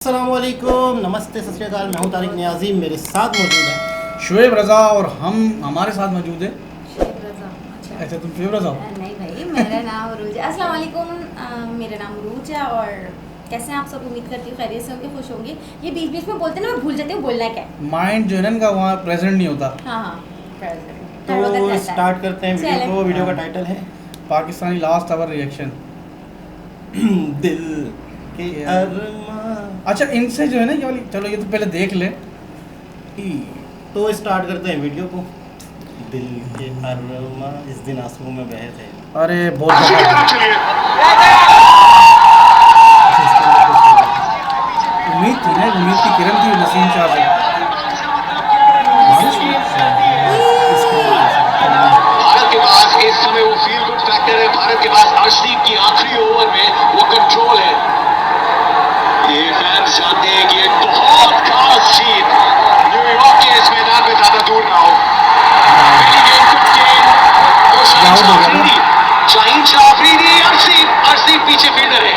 अस्सलामुअलैकुम, नमस्ते, सत श्री अकाल। मैं हूं तारिक नियाज़ी, मेरे साथ मौजूद है शुएब रज़ा और हम हमारे साथ मौजूद है शुएब रज़ा। अच्छा तुम शुएब रज़ा हो? नहीं भाई, मेरा नाम उरूज है। अस्सलाम वालेकुम, मेरा नाम उरूज है। और कैसे हैं आप सब? उम्मीद करती हूँ खैरियत से होंगे, खुश होंगे। ये बीच बीच में बोलते हैं ना, मैं भूल जाती हूँ बोलना क्या है। माइंड जो है ना इनका वहाँ प्रेजेंट नहीं होता। हाँ, तो स्टार्ट करते हैं वीडियो को। वीडियो का टाइटल है पाकिस्तानी लास्ट आवर रिएक्शन। दिल के अरमां। अच्छा इनसे जो है ना ये वाली, चलो ये तो पहले देख ले। तो स्टार्ट करते हैं वीडियो को। दिल के अरमां इस दिन आंसुओं में बहे थे। अरे बहुत उम्मीद थी ना, उम्मीद की किरण थी नसीम शाह से। भारत के पास इस समय वो फील गुड फैक्टर है। भारत के पास अर्शदीप की आखिरी ओवर में वो कंट्रोल है। ये फैंस चाहते हैं कि एक बहुत खास जीत न्यूयॉर्क के इस मैदान में ज्यादा दूर ना हो। पहली गेंद को गेंद और शाहीन शाह अफरीदी, अर्शदीप पीछे फील्डर है।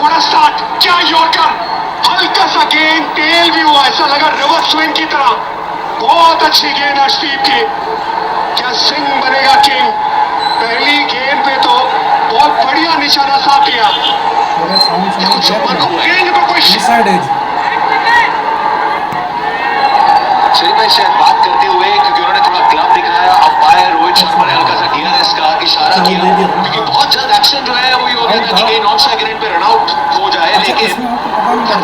बड़ा स्टार्ट, क्या यॉर्कर, हल्का सा गेंद टेल भी हुआ, ऐसा लगा रिवर्स स्विंग की तरह। बहुत अच्छी गेंद अर्शदीप की। क्या सिंह बनेगा किंग? पहली गेंद पे तो बहुत बढ़िया निशाना साध दिया। गेंद को कोई भाई शायद बात करते हुए, क्योंकि उन्होंने थोड़ा ग्लव दिखाया, अंपायर रोहित शर्मा ने हल्का सा डीआरएस का इशारा किया, क्योंकि बहुत जल्द एक्शन जो है वो ये हो गया था कि नॉन स्ट्राइक रेट पे रन आउट हो जाए। लेकिन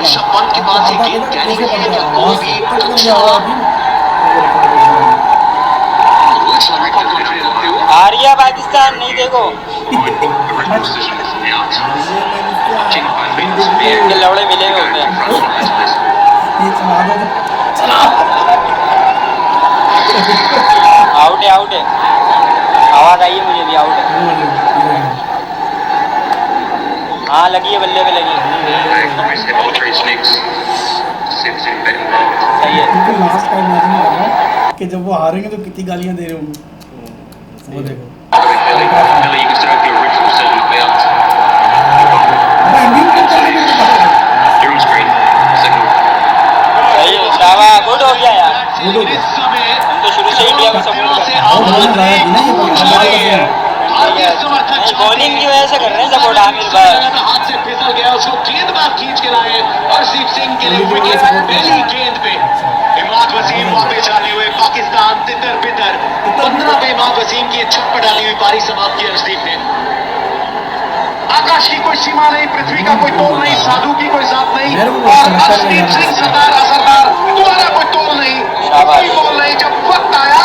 ऋषभ पंत के पास ये गेंद कैरी गई है, क्या कोई भी आ रही है पाकिस्तान, नहीं देखो ये लवड़े मिलेंगे उसमें। आउट है, आउट है, आवाज आई है मुझे भी, आउट है। हाँ लगी है, बल्ले पे लगी है। सही है। लास्ट टाइम कि जब वो हारेंगे तो कितनी गालियां दे रहे होंगे वो देखो। गुड हो गया यार, हम तो शुरू से इंडिया को सपोर्ट कर रहे हैं। बॉलिंग की वजह से कर रहे हैं सपोर्ट। आमिर भाई हाथ से फिसल गया, उसको गेंदबाज खींच के लाए अर्शदीप सिंह के लिए विकेट। पहली गेंद पे इमाद वसीम वहां पे जाने हुए, पाकिस्तान तितर बितर। 15 पे इमाद वसीम की छक्का डाली हुई पारी समाप्त की अर्शदीप ने। आकाश की कोई सीमा नहीं, पृथ्वी का कोई तोल नहीं, साधु की कोई जात नहीं, और अर्शदीप सिंह सरदार असरदार, तुम्हारा कोई तोल नहीं, कोई बोल नहीं। जब वक्त आया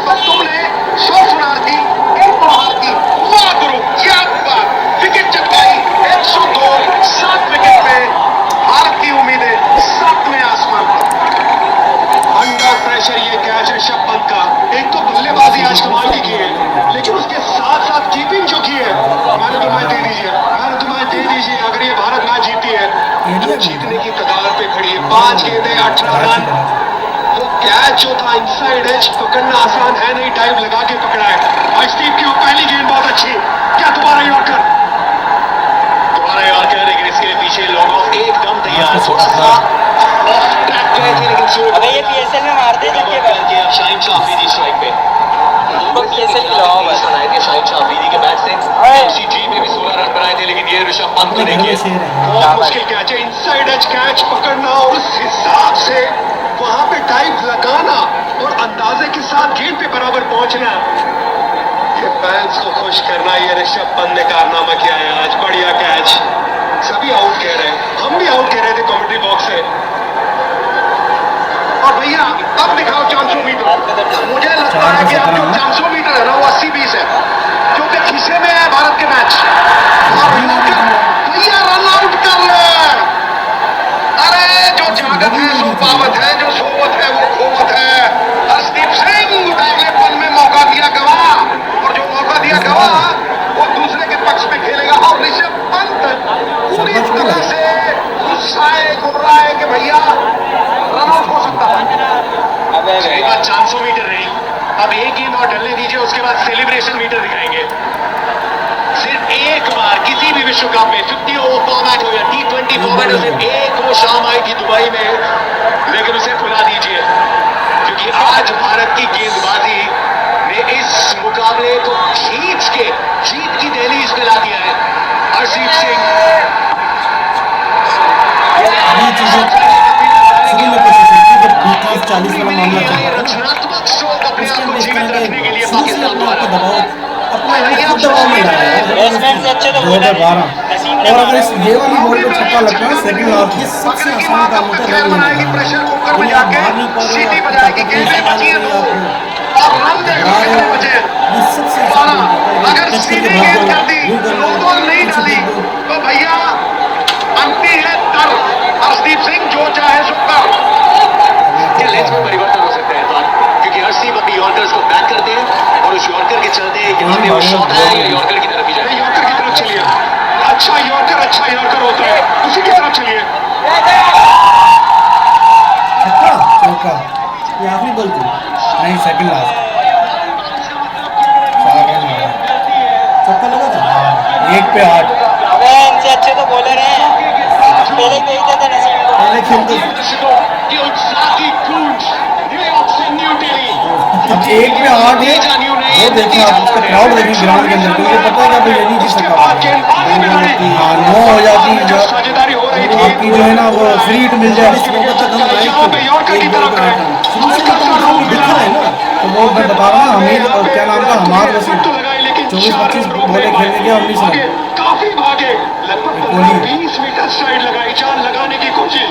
तो तुमने 100 सुनार दी, 1 बहार दी। वाह गुरु, क्या बात! विकेट चटकाई 102, 7 विकेट पे भारत की उम्मीदें 7वें आसमान पर। अंडर प्रेशर ये कैच ऋषभ पंत का। एक तो बल्लेबाजी आज कमाल की है, लेकिन उसके साथ साथ कीपिंग जो की है, मैंने तो मैच दे दीजिए, मैंने तो मैच दे दीजिए। अगर ये भारत मैच जीती है तो जीतने की कगार पे खड़ी है। 5 गेंदें 18 रन। वो कैच जो था इनसाइड एज, पकड़ना आसान है नहीं, टाइम लगा के पकड़ा है अर्शदीप की। वो पहली गेंद बहुत अच्छी, क्या दोबारा यॉर्कर, लेकिन इसके लिए पीछे लॉन्ग ऑफ एकदम तैयार। थोड़ा सा ऑफ ट्रैक गए थे, लेकिन अबे ये पीएसएल में मार दे जब ये शाहीन शाह अफरीदी स्ट्राइक पे। उनको पीएसएल की लॉ बस बनाए थे शाहीन शाह अफरीदी के बैट से। एमसीजी में भी 16 रन बनाए थे, लेकिन ये ऋषभ पंत को देखिए, बहुत मुश्किल कैच है, इनसाइड एज कैच पकड़ना और उस हिसाब से वहां पे टाइप लगाना और अंदाजे के साथ गेंद पे बराबर पहुंचना। ये फैंस को खुश करना, ये ऋषभ पंत ने कारनामा किया है आज। बढ़िया कैच, सभी आउट कह रहे हैं, हम भी आउट कह रहे थे कमेंट्री बॉक्स से। और भैया अब दिखाओ 400 मीटर। मुझे लगता है कि अब जो 400 मीटर है ना वो 80-20 है, क्योंकि खिसे में है भारत के मैच। भैया रन आउट कर ले। अरे जो जागत है सो पावत है, जो सोवत है वो खोवत है। अर्शदीप सिंह पहलेपन में मौका दिया गवा, और जो मौका दिया गवा वो दूसरे के पक्ष में खेलेगा। और ऋषभ पंत पूरी तरह से गुस्साए घुर्राए कि भैया रन आउट हो सकता है। 400 मीटर नहीं, अब एक गेंद और डलने दीजिए, उसके बाद सेलिब्रेशन मीटर दिखाएंगे। सिर्फ एक बार किसी भी विश्व कप में 50 ओवर फॉर्मेट हो या T20 फॉर्मेट हो, सिर्फ एक वो शाम आई थी दुबई में, लेकिन उसे भुला दीजिए क्योंकि आज भारत की गेंदबाजी ने इस मुकाबले को खींच के जीत की दहलीज पे ला दिया है। हरसीप सिंह ये चीजें शुरू में कोशिश की जब 30-40 वाला मामला चल रहा था, रचनात्मक शोक अपने उस आप टाइम को में इस जीवित तरह रखने के लिए के शुरू से पाकिस्तान अपने आप को द्वारा दबाव अपने खुद दबाव में लाया है। बैट्समैन से अच्छे तो बॉलर है। 2012 नसीम ने और अगर मारा इस ये वाली बॉल पे छक्का लगता है सेकंड लास्ट ये सबसे आसान काम होता है रन बनाएगी, लेना। प्रेशर कुकर में उन्हें आप जाके मार नहीं पा रहे, सीटी आपको बजाएगी, ताकत नहीं गेंदें इस्तेमाल बची हो हैं रही, दो आपको और रन देखो हरा रहे कितने हो। बचे। ये सबसे आसान काम होता है। अगर टच सीधी करके भाग गेंद जाओ, कर दी, यूं कर लो, नो बॉल नहीं पीछे डाली, फेंक दो। तो भैया अंती है तर। हरदीप सिंह जो चाहे सो कर। क्या लेंथ में परिवर्तन हो सकता है इस बार? क्योंकि हरदीप अपनी यॉर्कर्स को बैक करते हैं और उस यॉर्कर के चलते यहाँ पे वो शॉट है, ये यॉर्कर की तरफ ही जाए। यॉर्कर की तरफ चलिए। अच्छा यॉर्कर होता है, उसी की तरफ चलिए। छक्का चौका ये आखिरी बॉल थी। नहीं सेकंड लास्ट 4 रन मारा छक्का लगा था। 1 पे 8 अबे इनसे अच्छे तो बॉलर हैं। पहले भेजते थे नसीम को। पहले खेलते दर्शकों की उत्साह की गूंज न्यूयॉर्क से न्यू दिल्ली। अब 1 पे 8 है वो देखिए आप उसका क्राउड देखिए ग्राउंड के अंदर तो मुझे पता है कि अब ये नहीं जीत उसके सकता बाद गेंदबाजी में लड़ी। हाँ 9 हो जाती जो है साझेदारी हो रही थी, आपकी जो है ना वो फ्री हिट मिल जाए यहाँ पे यॉर्कर की तरफ है। शुरू से तो काम दिख रहा है ना। तो वो मैं बता रहा हूँ हमीद और क्या नाम था हमाद वसीम तो लगाई, लेकिन 24-25 चार रन बॉलें खेलने के 19 भागे, रन काफी भागे, लगभग कोहली। 20 मीटर साइड लगाई, चार लगाने की कोशिश।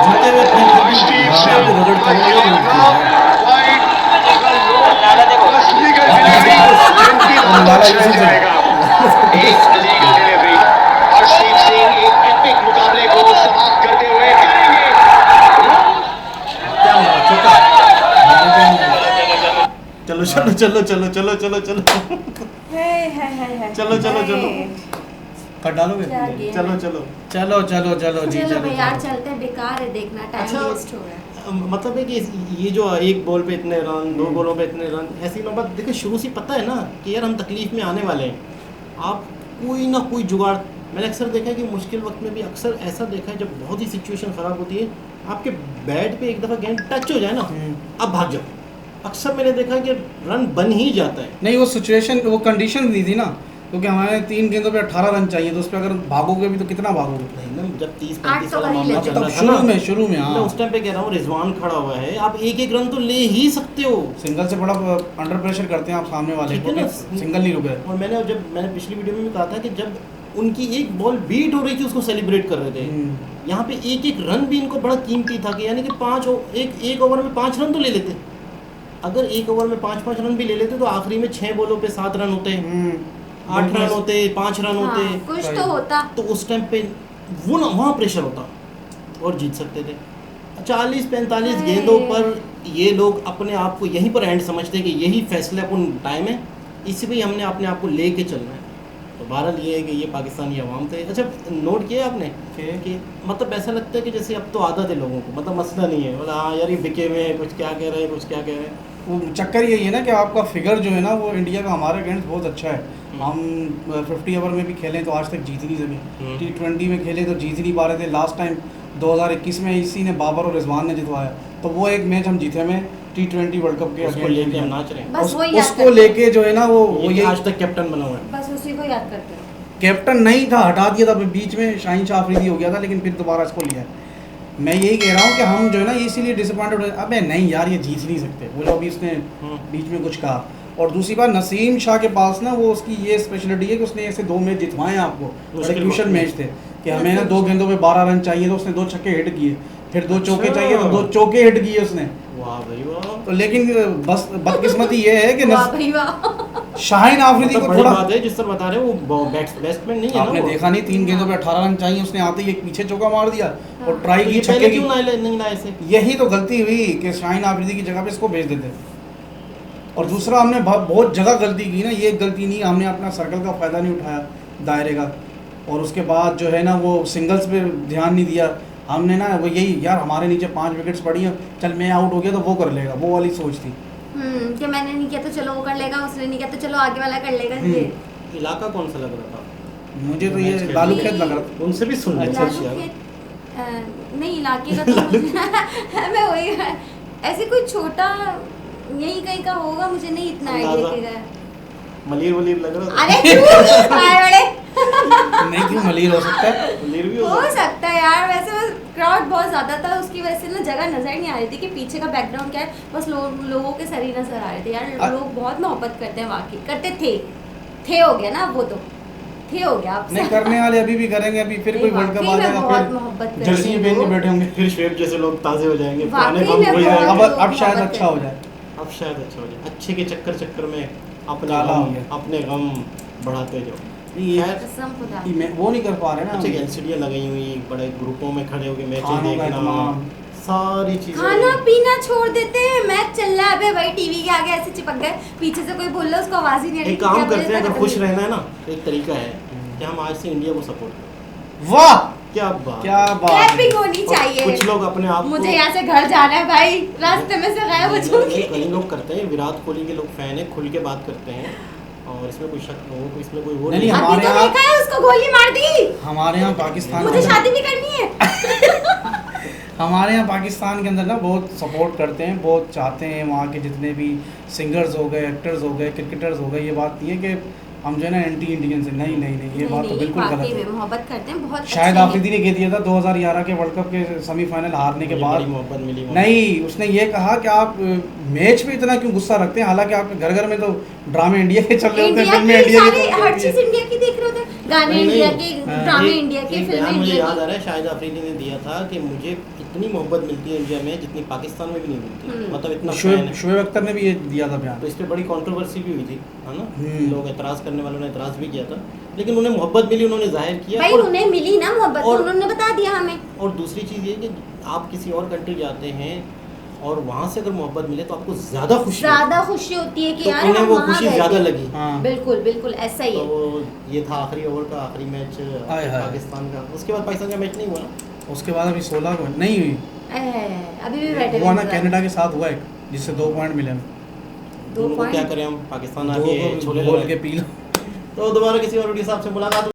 जीते हुए थे स्टीव हाँ, सिंह, रगड़ कर वाइड, नाला देखो। बस लीगल डिलीवरी, नाला चल यूसुफ है। जाएगा। एक लीगल डिलीवरी और स्टीव सिंह एक एपिक मुकाबले को समाप्त करते हुए करेंगे। क्या हुआ छक्का। चलो चलो चलो चलो चलो चलो चलो चलो चलो चलो कर डालोगे क्या गेम चलो है। चलो चलो चलो चलो जी चलो चलो भाई यार चलते हैं, बेकार है देखना, टाइम अच्छा, वेस्ट हो रहा है। मतलब है कि ये जो एक बॉल पे इतने रन, 2 बॉलों पे इतने रन, ऐसी नौबत देखो शुरू से पता है ना कि यार हम तकलीफ में आने वाले हैं। आप कोई ना कोई जुगाड़, मैंने अक्सर देखा है कि मुश्किल वक्त में भी अक्सर ऐसा देखा है जब बहुत ही सिचुएशन ख़राब होती है, आपके बैट पे एक दफ़ा गेंद टच हो जाए ना, अब भाग जाओ। अक्सर मैंने देखा है कि रन बन ही जाता है। नहीं वो सिचुएशन वो कंडीशन दी थी ना क्योंकि हमारे 3 गेंदों पे 18 रन चाहिए तो उस पर अगर भागोगे भी तो कितना भागोगे नहीं ना, जब 30-35 आठ तो वाला कर ही मामला लेते चल तब रहा था ना, शुरू में मैं हाँ उस टाइम पे कह रहा हूँ रिजवान खड़ा हुआ है, आप एक एक रन तो ले ही सकते हो। सिंगल से बड़ा अंडर प्रेशर करते हैं आप सामने वाले ठीक को है ना? कि सिंगल नहीं रुके और मैंने पिछली वीडियो में भी कहा था कि जब उनकी एक बॉल बीट हो रही थी उसको सेलिब्रेट कर रहे थे। यहाँ पे एक एक रन भी इनको बड़ा कीमती था कि यानी कि एक ओवर में 5 रन तो ले लेते। अगर एक ओवर में 5-5 रन भी ले लेते तो आखिरी में 6 बॉलों पे 7 रन होते, 8 रन होते, 5 रन होते, हाँ, कुछ तो होता। तो उस टाइम पे वो ना वहाँ प्रेशर होता और जीत सकते थे। 40-45 गेंदों पर ये लोग अपने आप को यहीं पर एंड समझते कि यही फैसला अपन टाइम है, इसी पे हमने अपने आप को लेके चलना है। तो बहरहाल ये है कि ये पाकिस्तानी अवाम थे। अच्छा नोट किया आपने कि मतलब ऐसा लगता है कि जैसे अब तो आदत है लोगों को, मतलब मसला नहीं है, मतलब हाँ यार ये बिके हुए हैं, कुछ क्या कह रहे हैं, कुछ क्या कह रहे हैं। वो चक्कर यही है ना कि आपका फिगर जो है ना वो इंडिया का हमारे अगेंस्ट बहुत अच्छा है। हम 50 ओवर में भी खेलें तो आज तक जीत नहीं सके, T20 में खेले तो जीत नहीं पा रहे थे। लास्ट टाइम 2021 में इसी ने बाबर और रिजवान ने जितवाया, तो वो एक मैच हम जीते में T20 वर्ल्ड कप के उसको लेके हम नाच रहे हैं, बस वही याद उसको करते लेके जो है ना वो ये ये आज तक कैप्टन बना हुआ है। बस उसी को याद करते हो। कैप्टन नहीं था, हटा दिया था बीच में, शाहीन शाह अफरीदी हो गया था, लेकिन फिर दोबारा इसको लिया। मैं यही कह रहा हूँ कि हम जो है ना इसीलिए डिसअपॉइंटेड हो, अबे नहीं यार ये जीत नहीं सकते, वो जो अभी इसने बीच में कुछ कहा। और दूसरी बात नसीम शाह के पास ना वो उसकी ये स्पेशलिटी है कि उसने ऐसे 2 मैच जितवाए हैं आपको, बड़े क्रूशल मैच थे कि हमें ना 2 गेंदों पे 12 रन चाहिए तो उसने 2 छक्के हिट किए, फिर 2 चौके चाहिए तो 2 चौके हिट किए उसने। वाह भाई वाह। तो लेकिन बस बदकिस्मती ये है कि वाह भाई वाह। शाहीन आफरीदी मतलब को बड़ी थोड़ा बात है, जिस तरह बता रहे हैं वो बैट्समैन नहीं है ना आपने वो। देखा नहीं 3 गेंदों पे 18 रन चाहिए, उसने आते ही एक पीछे चौका मार दिया और हाँ। ट्राई तो की ये छक्के पहले की। क्यों नहीं लाए इसे? यही तो गलती हुई कि शाहीन आफरीदी की जगह पे इसको भेज देते। और दूसरा हमने बहुत जगह गलती की ना, ये गलती नहीं, हमने अपना सर्कल का फ़ायदा नहीं उठाया दायरे का, और उसके बाद जो है ना वो सिंगल्स पे ध्यान नहीं दिया हमने ना। वो यही यार हमारे नीचे 5 विकेट्स पड़ी हैं, चल मैं आउट हो गया तो वो कर लेगा, वो वाली सोच थी। कि मैंने नहीं किया तो चलो वो कर लेगा, उसने नहीं किया तो चलो आगे वाला कर लेगा। ये इलाका कौन सा लग रहा था? मुझे तो ये लालू खेत लग रहा था। उनसे भी सुन लेते लालू हैं खेत, नहीं इलाके का तो मैं वही ऐसे कोई छोटा यही कहीं का होगा, मुझे नहीं इतना अंदाजा। आइडिया मलिर वलीर लग रहा था। अरे क्यों आए बड़े नहीं क्यों मलिर हो सकता है। मलिर भी हो हो सकता सकता है यार, वैसे बस क्राउड बहुत ज्यादा था, उसकी वजह से ना जगह नजर नहीं आ रही थी कि पीछे का बैकग्राउंड क्या है, बस लोगों के सर ही नजर आ रहे थे यार। लोग बहुत मोहब्बत करते हैं, वाकई करते थे हो गया ना, वो तो थे हो गया अब नहीं करने वाले अभी भी करेंगे, अभी फिर कोई वर्ल्ड कप आ वाकई में जाएगा बहुत फिर मोहब्बत करते जर्सी हैं पहन के लोग। बैठे होंगे। फिर शेफ जैसे लोग ताजे हो जाएंगे, पुराने वाकई गम में भूल बहुत जाएंगे। लोग अब शायद मोहब्बत अच्छा हो करते जाए। अब शायद अच्छा हो जाए, अच्छे के चक्कर में अपने काला हो गम गया। अपने गम बढ़ाते जाओ। नहीं, ये खैर, कसम खुदा वो नहीं कर पा रहे अच्छे ना। एलसीडियाँ लगाई हुई, बड़े ग्रुपों में खड़े होकर मैच खानों का देखना, एहतमाम। सारी चीजें। खाना पीना छोड़ देते हैं, मैच चल रहा है, अबे भाई टीवी के आगे ऐसे चिपक गए, पीछे से कोई बोल रहा है उसको आवाज ही नहीं आ रही। एक काम क्या करते हैं, बोले अगर तो खुश खत्म। रहना है ना तो एक तरीका है कि हम आज से इंडिया को सपोर्ट करें। वाह क्या बात क्या है। बात क्लैपिंग है। होनी और चाहिए। कुछ लोग अपने आप मुझे यहाँ से घर जाना है भाई, रास्ते में से गायब हो जाऊंगी। कई लोग करते हैं, विराट कोहली के लोग फैन है, खुल के बात करते हैं और इसमें कोई शक लोगों को, इसमें कोई वो नहीं, नहीं है। अभी हमारे तो यहाँ- देखा है उसको गोली मार दी, हमारे यहाँ पाकिस्तान मुझे के शादी अंदर- भी करनी है। हमारे यहाँ पाकिस्तान के अंदर ना बहुत सपोर्ट करते हैं, बहुत चाहते हैं वहाँ के जितने भी सिंगर्स हो गए, एक्टर्स हो गए, क्रिकेटर्स हो गए। ये बात नहीं है कि हम जो है ना एंटी इंडियन से, नहीं नहीं नहीं, ये बात तो बिल्कुल वाकई गलत में है। मोहब्बत करते हैं बहुत। शायद अच्छे हैं। आफरीदी ने कह दिया था 2011 के वर्ल्ड कप के सेमीफाइनल हारने के मुझे बाद, बड़ी मोहब्बत मिली वहाँ। नहीं उसने ये कहा कि आप मैच पे इतना क्यों गुस्सा रखते हैं, हालांकि आपके घर घर में तो ड्रामे इंडिया के चल रहे होते हैं, इंडिया फिल्में के इंडिया की सारे चल हर रही चीज हैं। इंडिया की देख रहे होते हैं, गाने नहीं, इंडिया नहीं। के, ड्रामे एक- इंडिया के, एक फिल्में बयान मुझे इंडिया याद आ की। रहा है, शायद अफरीदी ने दिया था कि मुझे इतनी मोहब्बत मिलती है इंडिया में जितनी पाकिस्तान में भी नहीं मिलती, मतलब इतना फैन है। शोएब अख्तर ने भी ये दिया था बयान। तो इस पे बड़ी कंट्रोवर्सी भी हुई थी, है ना। हम्म। लोग एतराज़ करने वालों ने एतराज़ भी किया था, लेकिन उन्हें मोहब्बत मिली, उन्होंने जाहिर किया। भाई और, उन्हें मिली ना मोहब्बत, तो और- उन्होंने बता दिया हमें। और दूसरी चीज़ ये कि आप किसी और कंट्री जाते हैं और वहाँ से अगर मोहब्बत मिले तो आपको ज़्यादा खुशी होती है। ज्यादा खुशी होती है कि तो यार उन्हें हम वो वहाँ खुशी गए ज़्यादा थे। लगी। हाँ बिल्कुल बिल्कुल ऐसा ही है। तो ये था आखिरी ओवर का आखिरी मैच हाय हाय। पाकिस्तान का। उसके बाद पाकिस्तान का मैच नहीं हुआ ना। उसके बाद अभी 16 को नहीं हुई, अभी भी बैठे वो ना हैं। कनाडा के साथ हुआ एक, जिससे 2 पॉइंट मिले हमें। दोनों को point? क्या करें हम, पाकिस्तान दो आगे को छोले बोल लगाए। के पी लो। तो दोबारा किसी और वीडियो के साथ से मुलाकात